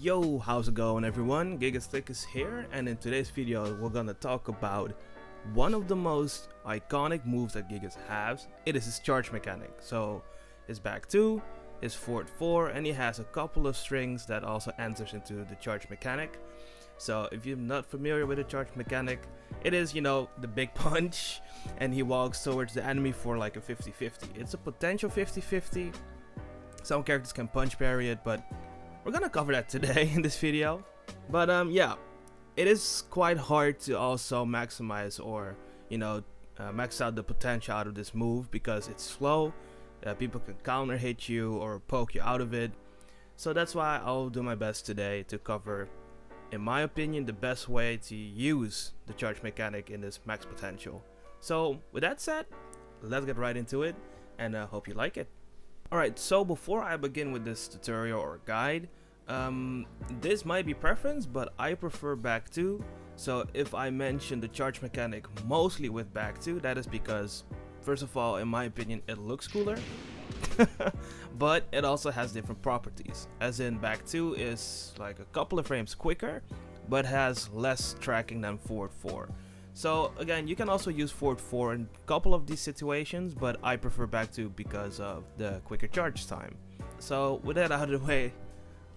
Yo, how's it going everyone? Gigas is here, and in today's video we're gonna talk about one of the most iconic moves that Gigas has. It is his charge mechanic. So his back 2, his forward 4, and he has a couple of strings that also enters into the charge mechanic. So if you're not familiar with the charge mechanic, it is, the big punch, and he walks towards the enemy for like a 50-50. It's a potential 50-50. Some characters can punch parry it, but we're gonna cover that today in this video. But yeah, it is quite hard to also maximize or max out the potential out of this move because it's slow. People can counter hit you or poke you out of it. So that's why I'll do my best today to cover, in my opinion, the best way to use the charge mechanic in this max potential. So with that said, let's get right into it, and I hope you like it. Alright, so before I begin with this tutorial or guide, this might be preference, but I prefer back 2. So if I mention the charge mechanic mostly with back 2, that is because, first of all, in my opinion, it looks cooler. But it also has different properties, as in back 2 is like a couple of frames quicker, but has less tracking than forward 4. So again, you can also use forward 4 in a couple of these situations, but I prefer back 2 because of the quicker charge time. So with that out of the way,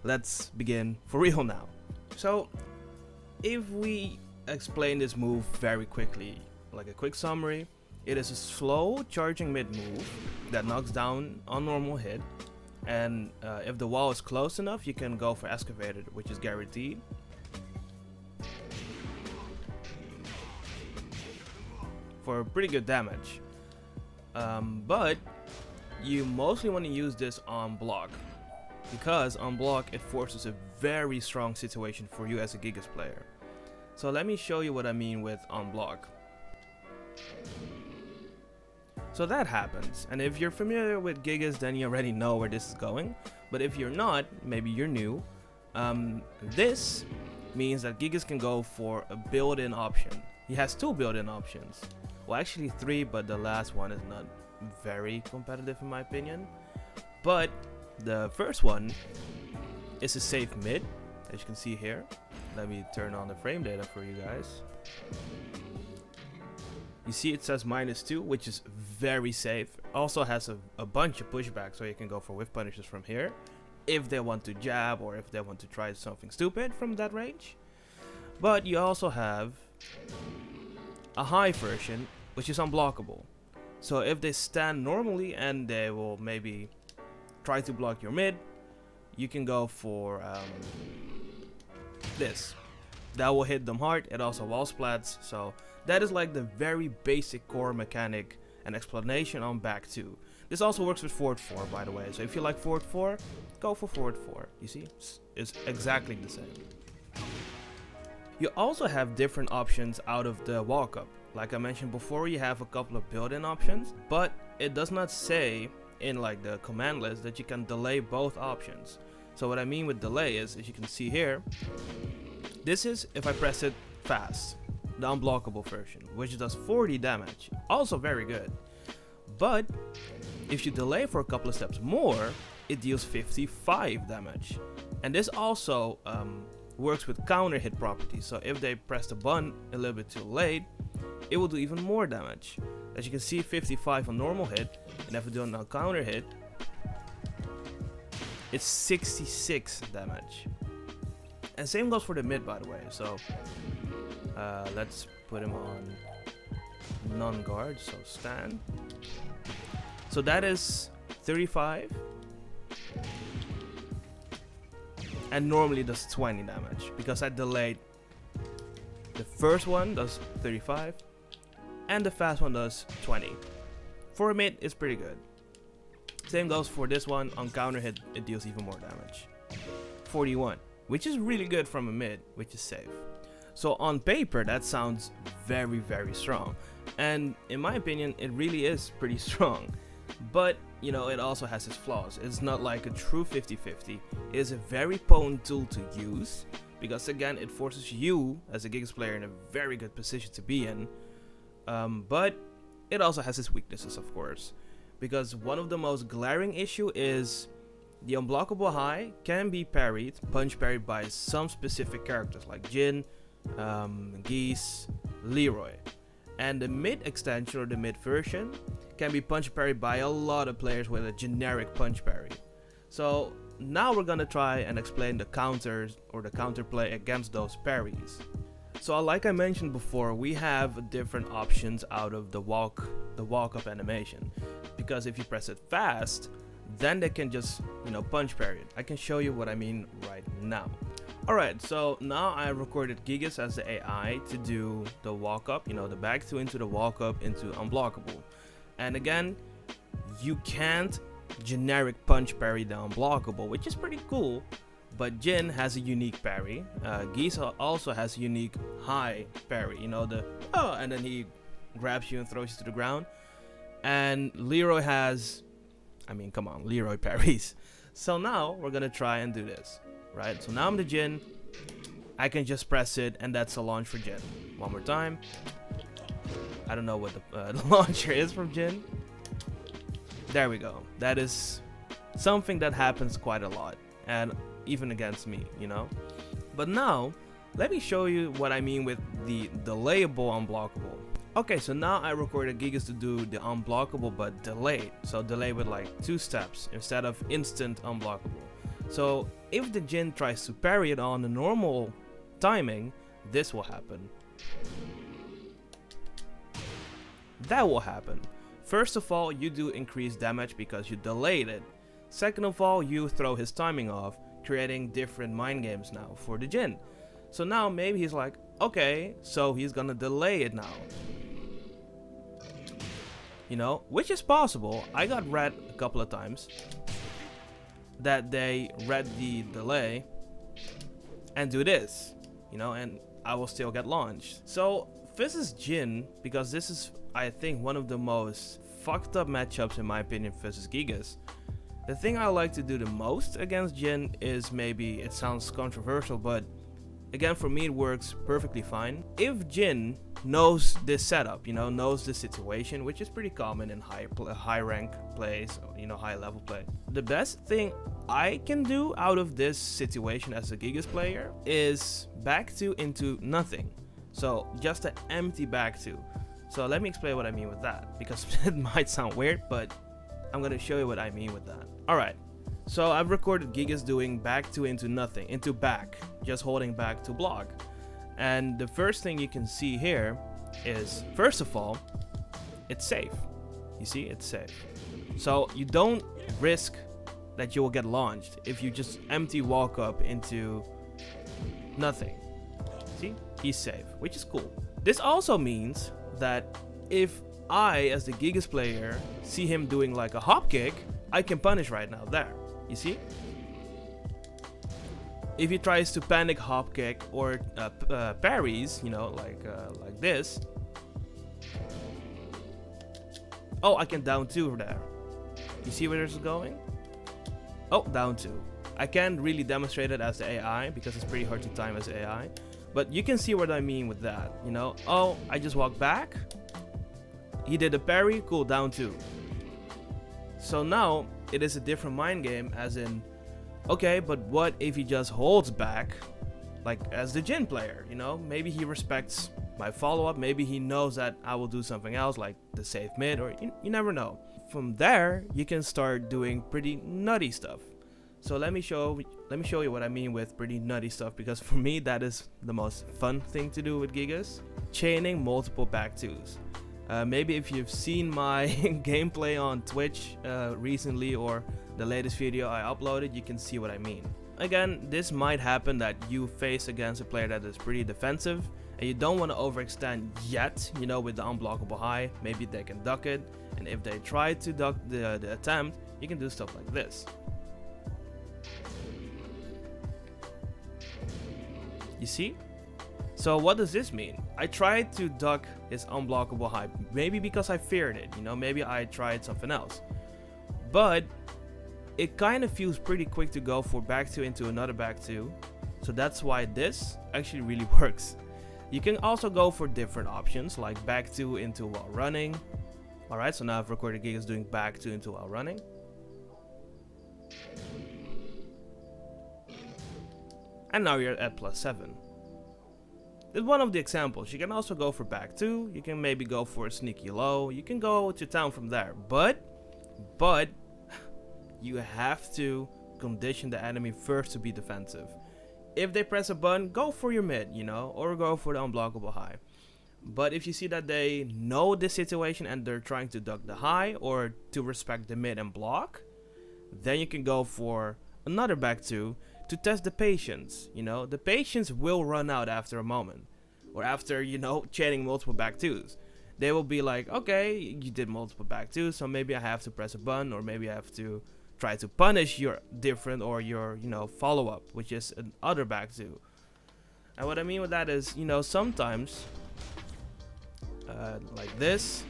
let's begin for real now. So if we explain this move very quickly, like a quick summary, it is a slow charging mid move that knocks down on normal hit, and if the wall is close enough, you can go for excavated, which is guaranteed. For pretty good damage, but you mostly want to use this on block, because on block it forces a very strong situation for you as a Gigas player. So let me show you what I mean with on block. So that happens, and if you're familiar with Gigas, then you already know where this is going. But if you're not, maybe you're new, this means that Gigas can go for a built-in option. He has 2 built-in options. Well, actually 3, but the last one is not very competitive in my opinion. But the first one is a safe mid, as you can see here. Let me turn on the frame data for you guys. You see it says -2, which is very safe. Also has a bunch of pushback, so you can go for whiff punishes from here if they want to jab or if they want to try something stupid from that range. But you also have a high version, which is unblockable. So if they stand normally and they will maybe try to block your mid, you can go for this. That will hit them hard. It also wall splats. So that is like the very basic core mechanic and explanation on back 2. This also works with forward 4, by the way. So if you like forward 4, go for forward 4. You see, it's exactly the same. You also have different options out of the walk up. Like I mentioned before, you have a couple of built-in options, but it does not say in like the command list that you can delay both options. So what I mean with delay is, as you can see here, this is if I press it fast, the unblockable version, which does 40 damage, also very good. But if you delay for a couple of steps more, it deals 55 damage. And this also works with counter hit properties. So if they press the button a little bit too late, it will do even more damage. As you can see, 55 on normal hit, and if we do it on counter hit, it's 66 damage. And same goes for the mid, by the way. So let's put him on non-guard, so stand. So that is 35, and normally does 20 damage because I delayed. The first one does 35, and the fast one does 20. For a mid, it's pretty good. Same goes for this one. On counter hit, it deals even more damage. 41, which is really good from a mid, which is safe. So on paper, that sounds very, very strong. And in my opinion, it really is pretty strong. But, it also has its flaws. It's not like a true 50-50. It is a very potent tool to use, because again, it forces you as a Gigas player in a very good position to be in. But it also has its weaknesses, of course, because one of the most glaring issue is The unblockable high can be parried, punch parried by some specific characters like Jin, Geese, Leroy. And the mid extension or the mid version can be punch parried by a lot of players with a generic punch parry. So now we're gonna try and explain the counters or the counterplay against those parries. So like I mentioned before, we have different options out of the walk up animation, because if you press it fast, then they can just, punch parry it. I can show you what I mean right now. Alright, so now I recorded Gigas as the AI to do the walk up, the back two into the walk up into unblockable. And again, you can't generic punch parry the unblockable, which is pretty cool. But Jin has a unique parry. Geese also has a unique high parry, and then he grabs you and throws you to the ground. And Leroy has, come on, Leroy parries. So now we're gonna try and do this, right? So now I'm the Jin. I can just press it, and that's a launch for Jin. One more time. I don't know what the launcher is from Jin. There we go. That is something that happens quite a lot, and even against me, But now, let me show you what I mean with the delayable unblockable. Okay, so now I recorded Gigas to do the unblockable but delayed. So delay with like 2 steps instead of instant unblockable. So if the Jin tries to parry it on the normal timing, this will happen. That will happen. First of all, you do increased damage because you delayed it. Second of all, you throw his timing off, creating different mind games now for the Jin. So now maybe he's like, okay, so he's gonna delay it now. Which is possible. I got read a couple of times that they read the delay and do this, and I will still get launched. So this is Jin, because this is, I think, one of the most fucked up matchups in my opinion versus Gigas. The thing I like to do the most against Jin is, maybe it sounds controversial, but again, for me it works perfectly fine. If Jin knows this setup, knows this situation, which is pretty common in high rank plays, high level play. The best thing I can do out of this situation as a Gigas player is back two into nothing. So just an empty back two. So let me explain what I mean with that, because it might sound weird, but I'm gonna show you what I mean with that. Alright, so I've recorded Gigas doing back two into nothing, into back, just holding back to block. And the first thing you can see here is, first of all, it's safe. You see, it's safe. So you don't risk that you will get launched if you just empty walk up into nothing. See, he's safe, which is cool. This also means that if I, as the Gigas player, see him doing like a hop kick, I can punish right now there. You see? If he tries to panic hop kick or parries, like this. Oh, I can down two there. You see where this is going? Oh, down two. I can't really demonstrate it as the AI because it's pretty hard to time as AI. But you can see what I mean with that, Oh, I just walked back. He did a parry, cool, down two. So now it is a different mind game, as in, okay, but what if he just holds back, like as the Jin player, Maybe he respects my follow-up, maybe he knows that I will do something else, like the safe mid, or you never know. From there, you can start doing pretty nutty stuff. So let me show you what I mean with pretty nutty stuff, because for me that is the most fun thing to do with Gigas. Chaining multiple back twos. Maybe if you've seen my gameplay on Twitch recently, or the latest video I uploaded, you can see what I mean. Again, this might happen that you face against a player that is pretty defensive and you don't want to overextend yet, with the unblockable high. Maybe they can duck it, and if they try to duck the attempt, you can do stuff like this. You see? So what does this mean? I tried to duck his unblockable high, maybe because I feared it, maybe I tried something else. But it kind of feels pretty quick to go for back two into another back two. So that's why this actually really works. You can also go for different options, like back two into while running. Alright, so now I've recorded Gigas doing back two into while running. and now you're at +7. It's one of the examples. You can also go for back 2, you can maybe go for a sneaky low, you can go to town from there, but you have to condition the enemy first to be defensive. If they press a button, go for your mid, you know, or go for the unblockable high. But if you see that they know the situation and they're trying to duck the high or to respect the mid and block, then you can go for another back 2 to test the patience. You know, the patience will run out after a moment, or after, you know, chaining multiple back 2s. They will be like, okay, you did multiple back 2s, so maybe I have to press a button, or maybe I have to try to punish your different or your, you know, follow-up, which is another back 2. And what I mean with that is, you know, sometimes like this,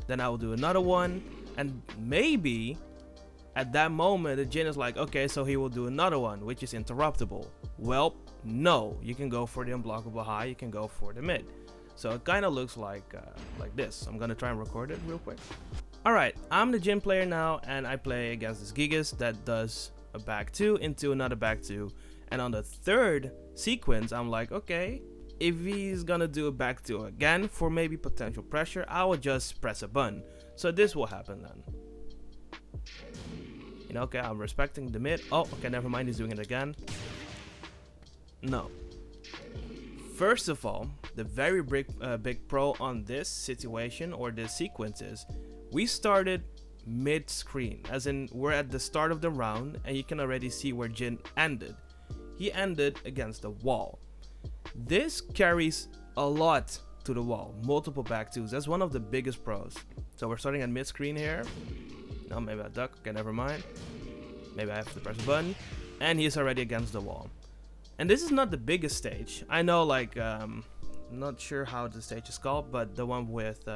then I will do another one, and maybe at that moment the Jin is like, okay, so he will do another one, which is interruptible. Well, no, you can go for the unblockable high, you can go for the mid. So it kind of looks like this. I'm gonna try and record it real quick. Alright, I'm the Jin player now, and I play against this Gigas that does a back 2 into another back 2, and on the third sequence I'm like, okay, if he's gonna do a back 2 again for maybe potential pressure, I will just press a button. So this will happen then. You know, okay, I'm respecting the mid. Oh, okay, never mind, he's doing it again. No. First of all, the very big pro on this situation or this sequence is, we started mid-screen, as in we're at the start of the round, and you can already see where Jin ended. He ended against the wall. This carries a lot to the wall, multiple back 2s. That's one of the biggest pros. So we're starting at mid-screen here. No, maybe I duck, okay, never mind. Maybe I have to press a button, and he's already against the wall. And this is not the biggest stage. I know, like, not sure how the stage is called, but the one with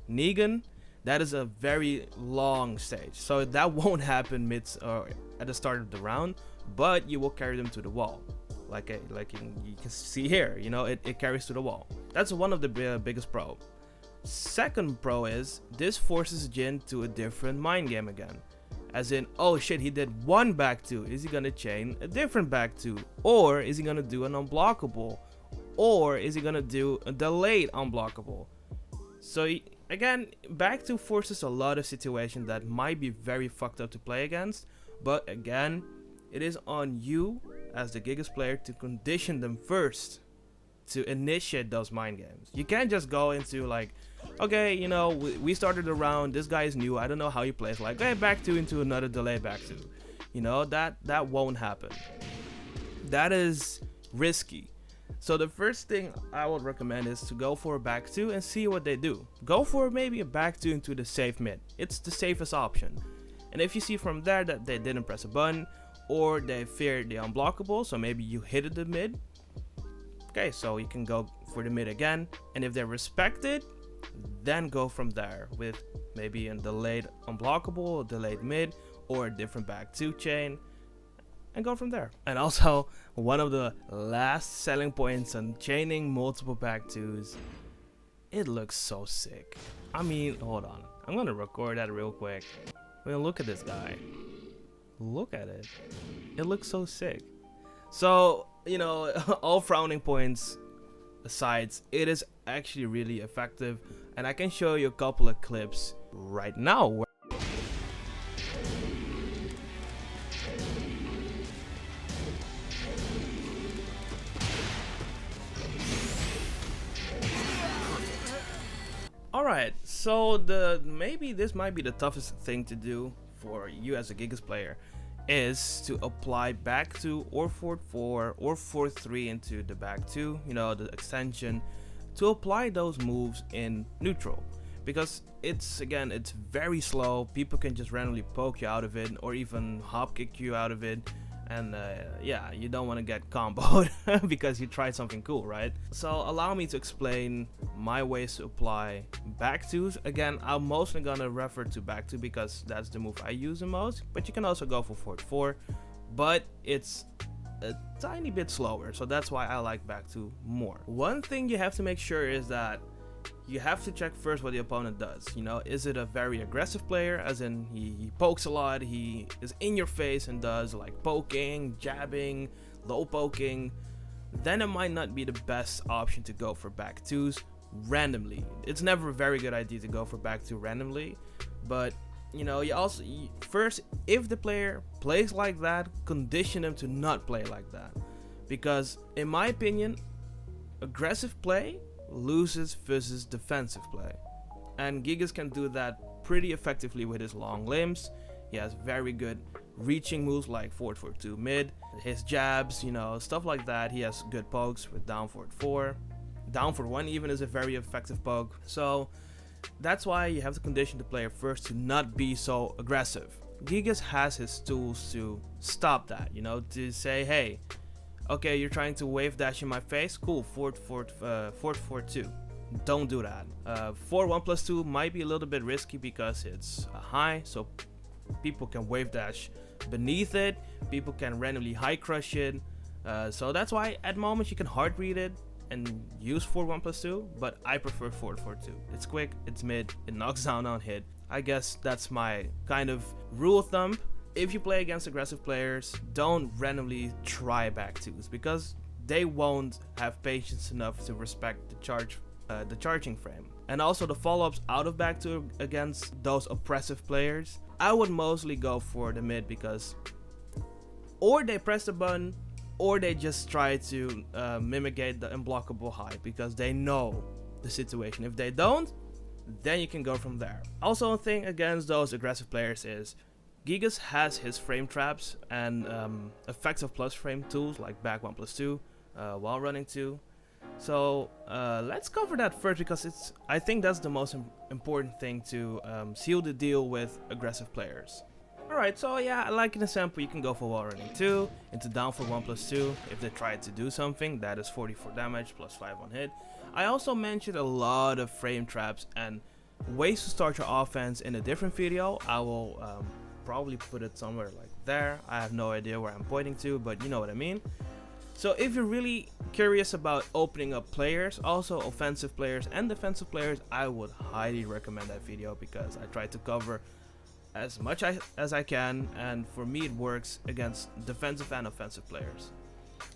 Negan, that is a very long stage. So that won't happen at the start of the round, but you will carry them to the wall. Like you can see here, you know, it carries to the wall. That's one of the biggest pro. Second pro is, this forces Jin to a different mind game again. As in, oh shit, he did one back 2. Is he gonna chain a different back 2? Or is he gonna do an unblockable? Or is he gonna do a delayed unblockable? So again, back 2 forces a lot of situations that might be very fucked up to play against. But again, it is on you as the Gigas player to condition them first to initiate those mind games. You can't just go into like, okay, you know, we started the round, this guy is new, I don't know how he plays, like, hey, back 2 into another delay back 2. You know, that won't happen. That is risky. So the first thing I would recommend is to go for a back 2 and see what they do. Go for maybe a back 2 into the safe mid. It's the safest option. And if you see from there that they didn't press a button, or they feared the unblockable, so maybe you hit the mid, okay, so you can go for the mid again, and if they respect it, then go from there with maybe a delayed unblockable, a delayed mid, or a different back 2 chain, and go from there. And also, one of the last selling points on chaining multiple back 2s, it looks so sick. I mean, hold on, I'm gonna record that real quick. I mean, look at this guy. Look at it. It looks so sick. So, you know, all frowning points aside, it is actually really effective, and I can show you a couple of clips right now. Alright, so maybe this might be the toughest thing to do for you as a Gigas player, is to apply back 2 or forward 4 or forward 3 into the back 2, you know, the extension, to apply those moves in neutral. Because it's very slow, people can just randomly poke you out of it or even hop kick you out of it, and yeah, you don't want to get comboed because you tried something cool, right? So allow me to explain my ways to apply back 2s. Again, I'm mostly gonna refer to back 2 because that's the move I use the most, but you can also go for forward 4, but it's a tiny bit slower, so that's why I like back 2 more. One thing you have to make sure is that you have to check first what the opponent does. You know, is it a very aggressive player, as in he pokes a lot, he is in your face and does like poking, jabbing, low poking, then it might not be the best option to go for back twos randomly. It's never a very good idea to go for back two randomly, but you know, first, if the player plays like that, condition them to not play like that, because in my opinion, aggressive play loses versus defensive play, and Gigas can do that pretty effectively with his long limbs. He has very good reaching moves like forward 4-2 mid, his jabs, you know, stuff like that. He has good pokes with down forward 4, down forward 1 even is a very effective poke. So that's why you have to condition the player first to not be so aggressive. Gigas has his tools to stop that, you know, to say, hey, okay, you're trying to wave dash in my face, cool, forward 4-2. Don't do that. 4-1+2 might be a little bit risky because it's a high, so people can wave dash beneath it, people can randomly high crush it, so that's why at moments you can hard read it and use 4-1+2, but I prefer 4-4-2. It's quick, it's mid, it knocks down on hit. I guess that's my kind of rule of thumb. If you play against aggressive players, don't randomly try back twos, because they won't have patience enough to respect the charging frame. And also the follow-ups out of back two against those oppressive players, I would mostly go for the mid, because or they press the button or they just try to mimicate the unblockable high, because they know the situation. If they don't, then you can go from there. Also, a thing against those aggressive players is Gigas has his frame traps and effective plus frame tools like back 1+2 while running 2. So let's cover that first, because I think that's the most important thing to seal the deal with aggressive players. Alright, so yeah, like in the sample, you can go for while running 2 into down for 1+2 if they try to do something. That is 44 damage plus 5 on hit. I also mentioned a lot of frame traps and ways to start your offense in a different video. I will probably put it somewhere like there. I have no idea where I'm pointing to, but you know what I mean. So if you're really curious about opening up players, also offensive players and defensive players, I would highly recommend that video, because I try to cover as much as I can, and for me it works against defensive and offensive players.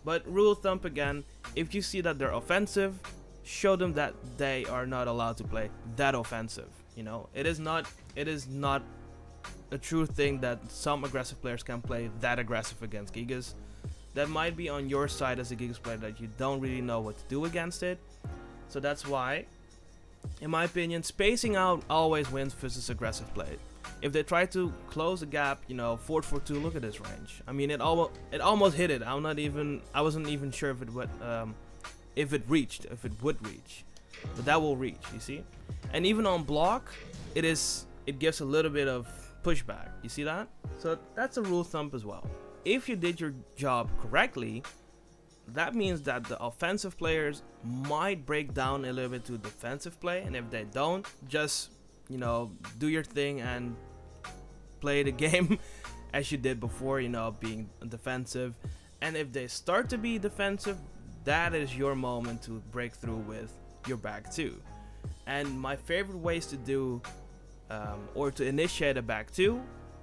But rule of thumb again, if you see that they're offensive, show them that they are not allowed to play that offensive. You know, it is not a true thing that some aggressive players can play that aggressive against Gigas. That might be on your side as a Gigas player, that you don't really know what to do against it. So that's why, in my opinion, spacing out always wins versus aggressive play. If they try to close the gap, you know, 4-4-2, look at this range. I mean, it almost hit it. I wasn't even sure if it would reach, but that will reach, you see. And even on block, it gives a little bit of pushback. You see that? So that's a rule of thumb as well. If you did your job correctly, that means that the offensive players might break down a little bit to defensive play, and if they don't, just, you know, do your thing and play the game as you did before, you know, being defensive. And if they start to be defensive, that is your moment to break through with your back two. And my favorite ways to do or to initiate a back two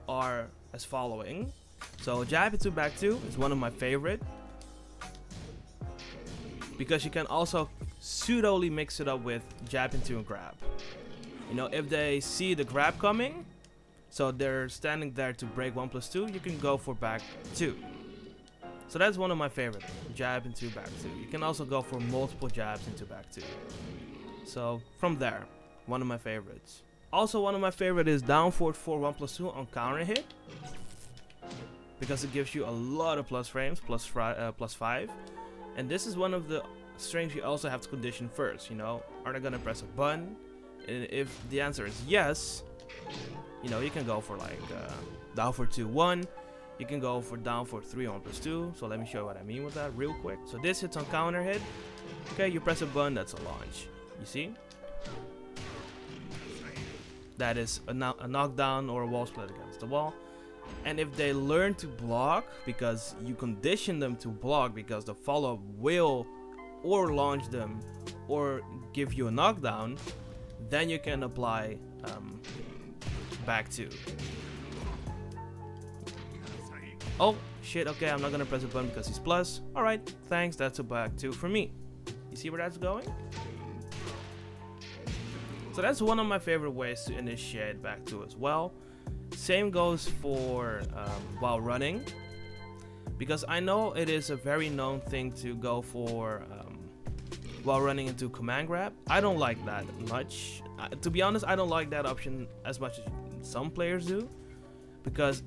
are as following. So jab into back two is one of my favorite, because you can also pseudoly mix it up with jab into and grab. You know, if they see the grab coming, so they're standing there to break 1+2, you can go for back 2. So that's one of my favorite, jab into back 2. You can also go for multiple jabs into back 2. So from there, one of my favorites. Also one of my favorite is down forward 1+2 on counter hit, because it gives you a lot of plus frames, plus 5. And this is one of the strings you also have to condition first, you know. Are they gonna press a button? And if the answer is yes, you know, you can go for like down for 2-1. You can go for down for 3-1+2. So let me show you what I mean with that real quick. So this hits on counter hit. Okay, you press a button, that's a launch. You see? That is a knockdown or a wall split against the wall. And if they learn to block, because you condition them to block, because the follow-up will or launch them or give you a knockdown, then you can apply back 2. Oh shit, okay, I'm not gonna press a button because he's plus. Alright, thanks, that's a back 2 for me. You see where that's going? So that's one of my favorite ways to initiate back 2 as well. Same goes for while running, because I know it is a very known thing to go for while running into command grab. I don't like that much. To be honest, I don't like that option as much as some players do, because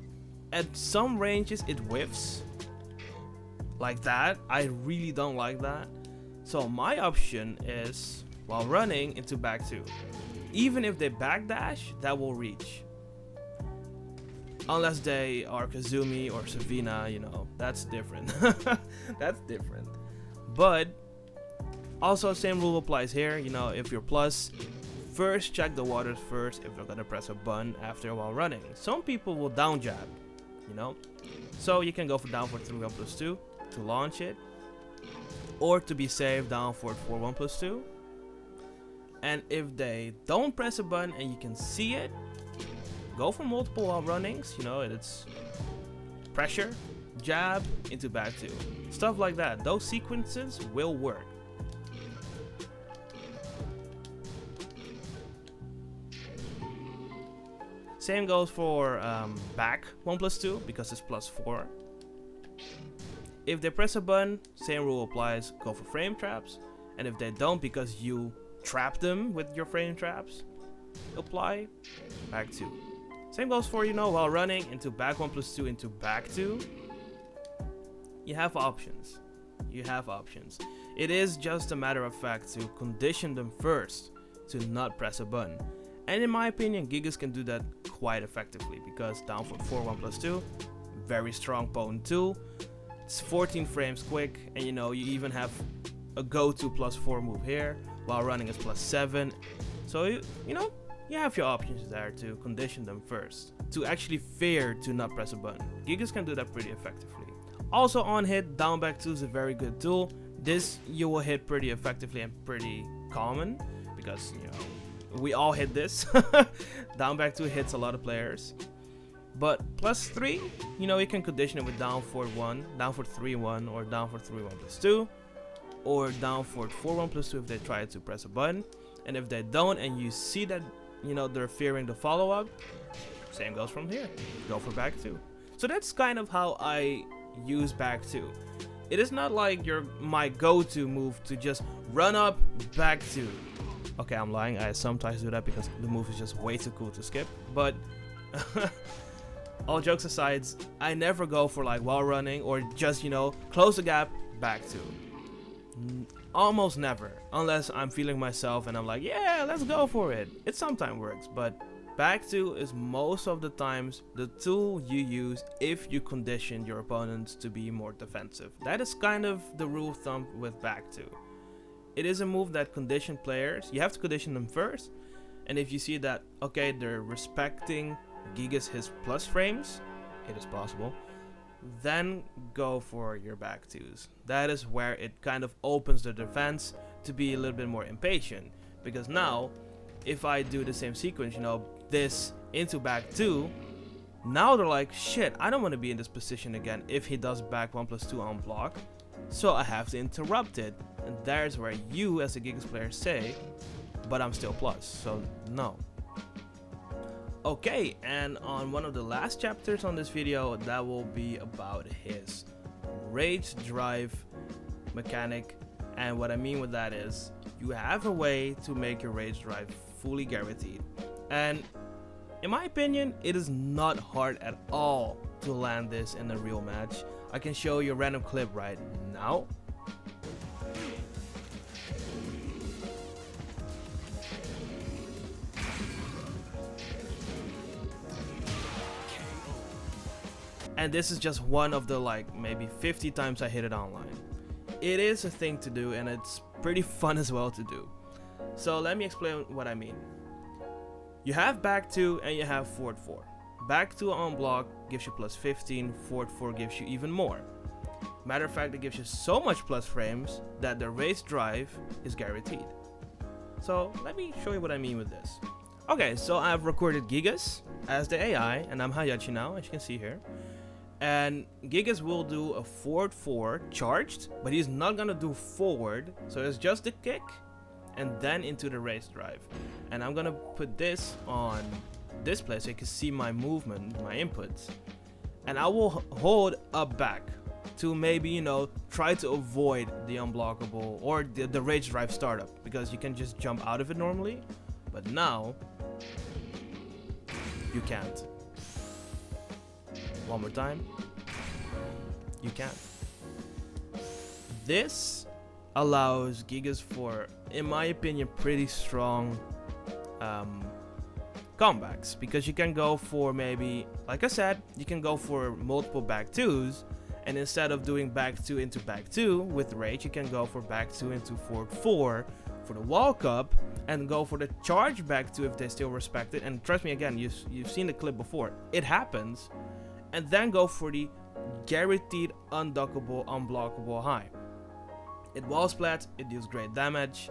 at some ranges it whiffs like that. I really don't like that. So my option is while running into back 2. Even if they backdash, that will reach. Unless they are Kazumi or Savina, you know, that's different. That's different. But also same rule applies here. You know, if you're plus, first check the waters first if you're gonna press a button after while running. Some people will down jab, you know. So you can go for down for 3 1+2 to launch it, or to be safe, down for 4 1+2. And if they don't press a button and you can see it, go for multiple while runnings. You know, it's pressure, jab, into back 2. Stuff like that. Those sequences will work. Same goes for back 1+2 because it's +4. If they press a button, same rule applies. Go for frame traps. And if they don't because you trap them with your frame traps, apply back 2. Same goes for, you know, while running into back 1+2 into back 2. You have options. You have options. It is just a matter of fact to condition them first to not press a button. And in my opinion, Gigas can do that quite effectively, because down for 4 1+2, very strong potent tool. It's 14 frames quick, and you know, you even have a go-to +4 move here, while running is +7. So you know, you have your options there to condition them first, to actually fear to not press a button. Gigas can do that pretty effectively. Also on hit, down back 2 is a very good tool. This you will hit pretty effectively and pretty common, because you know, we all hit this. Down back 2 hits a lot of players. But +3, you know, you can condition it with down for 1, down for 3 1, or down for 3 1+2, or down for 4 1+2 if they try to press a button. And if they don't, and you see that, you know, they're fearing the follow-up, same goes from here. Go for back 2. So that's kind of how I use back 2. It is not like my go-to move to just run up back 2. Okay, I'm lying. I sometimes do that because the move is just way too cool to skip. But all jokes aside, I never go for like while running or just, you know, close the gap, back 2. Almost never, unless I'm feeling myself and I'm like, yeah, let's go for it. It sometimes works, but back 2 is most of the times the tool you use if you condition your opponents to be more defensive. That is kind of the rule of thumb with back 2. It is a move that condition players. You have to condition them first, and if you see that, okay, they're respecting Gigas his plus frames, it is possible, then go for your back 2s. That is where it kind of opens the defense to be a little bit more impatient, because now if I do the same sequence, you know, this into back 2, now they're like, shit, I don't want to be in this position again if he does back 1+2 on block, so I have to interrupt it. And there's where you as a Gigas player say, but I'm still plus, so no. Okay, and on one of the last chapters on this video, that will be about his rage drive mechanic. And what I mean with that is, you have a way to make your rage drive fully guaranteed. And in my opinion, it is not hard at all to land this in a real match. I can show you a random clip right now. And this is just one of the like maybe 50 times I hit it online. It is a thing to do, and it's pretty fun as well to do. So let me explain what I mean. You have back 2 and you have forward 4. Back 2 on block gives you +15, forward 4 gives you even more. Matter of fact, it gives you so much plus frames that the race drive is guaranteed. So let me show you what I mean with this. Okay, so I've recorded Gigas as the AI, and I'm Hayachi now, as you can see here. And Gigas will do a forward 4 charged, but he's not gonna do forward, so it's just the kick and then into the race drive. And I'm gonna put this on display so you can see my movement, my inputs. And I will hold up back to maybe, you know, try to avoid the unblockable or the rage drive startup, because you can just jump out of it normally, but now you can't. One more time. You can't. This allows Gigas for, in my opinion, pretty strong comebacks, because you can go for maybe, like I said, you can go for multiple back 2s, and instead of doing back 2 into back 2 with rage, you can go for back 2 into forward 4 for the walk up, and go for the charge back 2 if they still respect it. And trust me, again, you've seen the clip before, it happens. And then go for the guaranteed unduckable, unblockable high. It wall splats, it deals great damage.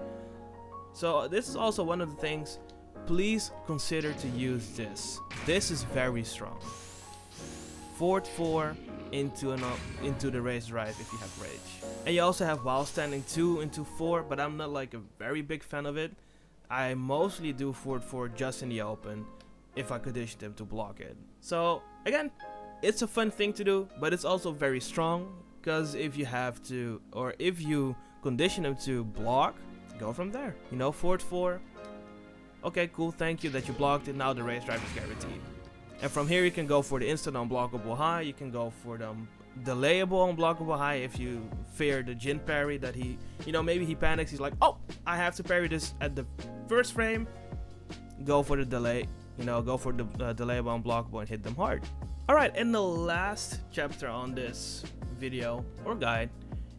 So this is also one of the things, please consider to use this. This is very strong. Forward 4 into the race drive if you have rage. And you also have while standing 2 into 4, but I'm not like a very big fan of it. I mostly do forward 4 just in the open if I condition them to block it. So again, it's a fun thing to do, but it's also very strong, because if you have to, or if you condition them to block, go from there. You know, forward 4. Okay, cool, thank you that you blocked it. Now the race drive is guaranteed. And from here you can go for the instant unblockable high. You can go for the delayable unblockable high if you fear the Jin parry that he, you know, maybe he panics. He's like, oh, I have to parry this at the first frame. Go for the delay. You know, go for the delayable unblockable and hit them hard. Alright, and the last chapter on this video or guide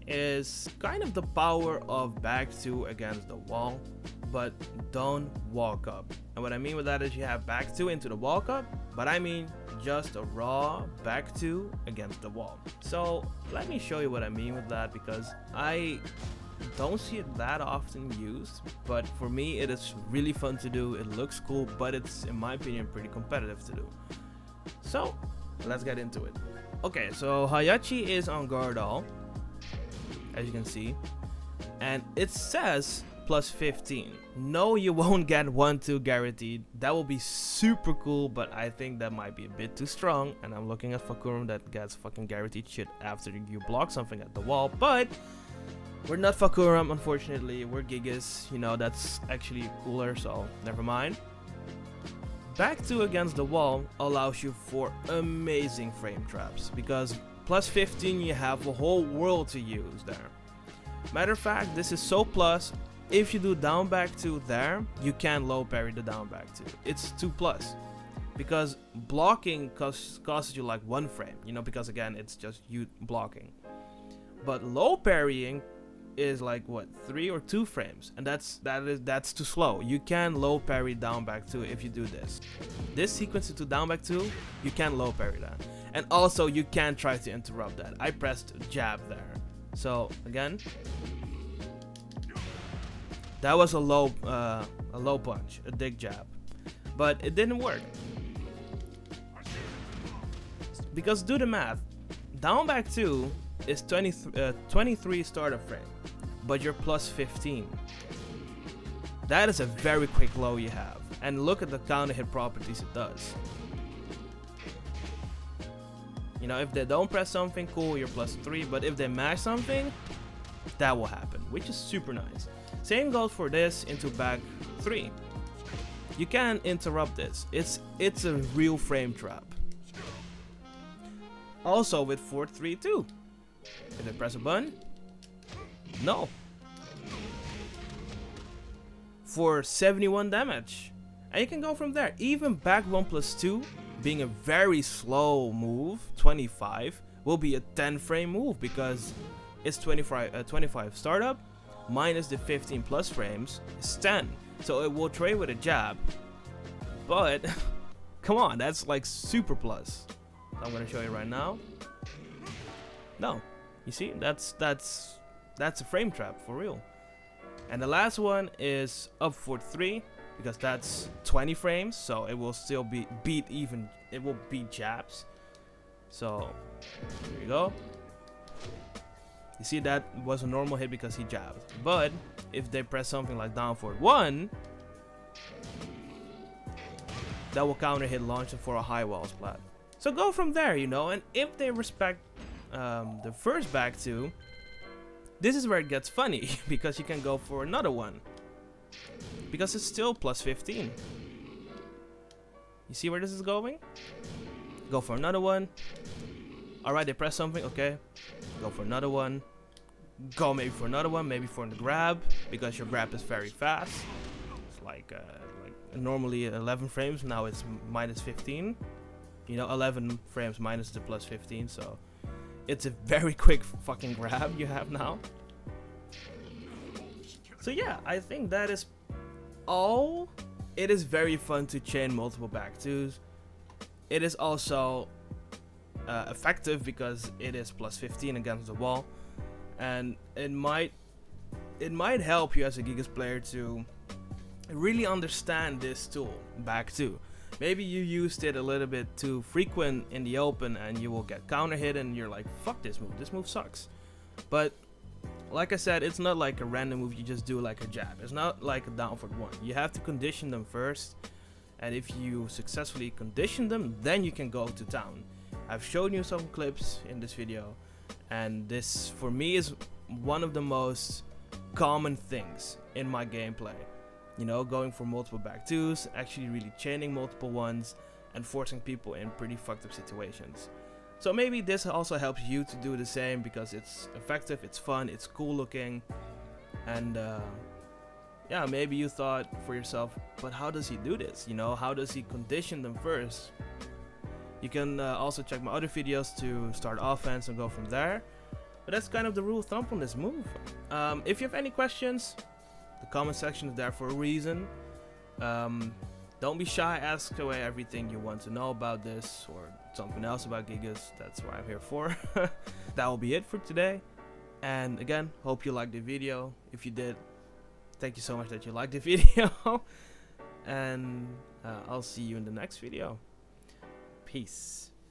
is kind of the power of back 2 against the wall, but don't walk up. And what I mean with that is you have back 2 into the walk up, but I mean just a raw back 2 against the wall. So let me show you what I mean with that, because I don't see it that often used, but for me it is really fun to do. It looks cool, but it's, in my opinion, pretty competitive to do. So let's get into it. Okay, so Hayachi is on guard all, as you can see, and it says plus 15. No, you won't get 1-2 guaranteed. That will be super cool, but I think that might be a bit too strong. And I'm looking at Fakurum that gets fucking guaranteed shit after you block something at the wall, but we're not Fakurum, unfortunately. We're Gigas, you know, that's actually cooler, so never mind. Back 2 against the wall allows you for amazing frame traps, because plus 15 you have a whole world to use there. Matter of fact, this is so plus, if you do down back 2 there, you can low parry the down back 2. It's 2 plus, because blocking costs you like 1 frame, you know, because again it's just you blocking. But low parrying is like what, 3 or 2 frames, and that's too slow. You can low parry down back 2 if you do this. This sequence into down back 2, you can low parry that, and also you can try to interrupt that. I pressed jab there, so again, that was a low punch, a dig jab, but it didn't work, because do the math. Down back 2 is 23 startup frame, but you're plus 15. That is a very quick low you have, and look at the counter hit properties it does. You know, if they don't press something, cool, you're plus 3, but if they mash something, that will happen, which is super nice. Same goes for this into back 3. You can interrupt this. It's a real frame trap. Also with 4-3 too. If I press a button, no. For 71 damage. And you can go from there. Even back 1 plus 2, being a very slow move, 25, will be a 10 frame move, because it's 25 startup minus the 15 plus frames is 10. So it will trade with a jab. But come on, that's like super plus. I'm gonna show you right now. No, you see, that's a frame trap for real. And the last one is up for 3, because that's 20 frames, so it will still beat jabs. So There you go. You see, that was a normal hit because he jabbed. But if they press something like down forward 1, that will counter hit launch for a high wall splat. So go from there, you know, and if they respect the first back 2, this is where it gets funny because you can go for another one. Because it's still plus 15. You see where this is going? Go for another one. Alright, they press something, okay. Go for another one. Go maybe for another one, maybe for the grab, because your grab is very fast. It's like normally 11 frames, now it's minus 15. You know, 11 frames minus the plus 15, so it's a very quick fucking grab you have now. So yeah, I think that is all. It is very fun to chain multiple back 2s. It is also effective because it is plus 15 against the wall, and it might help you as a Gigas player to really understand this tool, back 2. Maybe you used it a little bit too frequent in the open and you will get counter hit and you're like, fuck this move sucks. But like I said, it's not like a random move you just do like a jab. It's not like a down forward 1. You have to condition them first, and if you successfully condition them, then you can go to town. I've shown you some clips in this video, and this for me is one of the most common things in my gameplay. You know, going for multiple back 2s, actually really chaining multiple ones, and forcing people in pretty fucked up situations. So maybe this also helps you to do the same because it's effective, it's fun, it's cool looking, and yeah, maybe you thought for yourself, but how does he do this? You know, how does he condition them first? You can also check my other videos to start offense and go from there. But that's kind of the rule of thumb on this move. If you have any questions, the comment section is there for a reason. Don't be shy, ask away everything you want to know about this or something else about Gigas. That's what I'm here for. That will be it for today. And again, hope you liked the video. If you did, thank you so much that you liked the video. And I'll see you in the next video. Peace.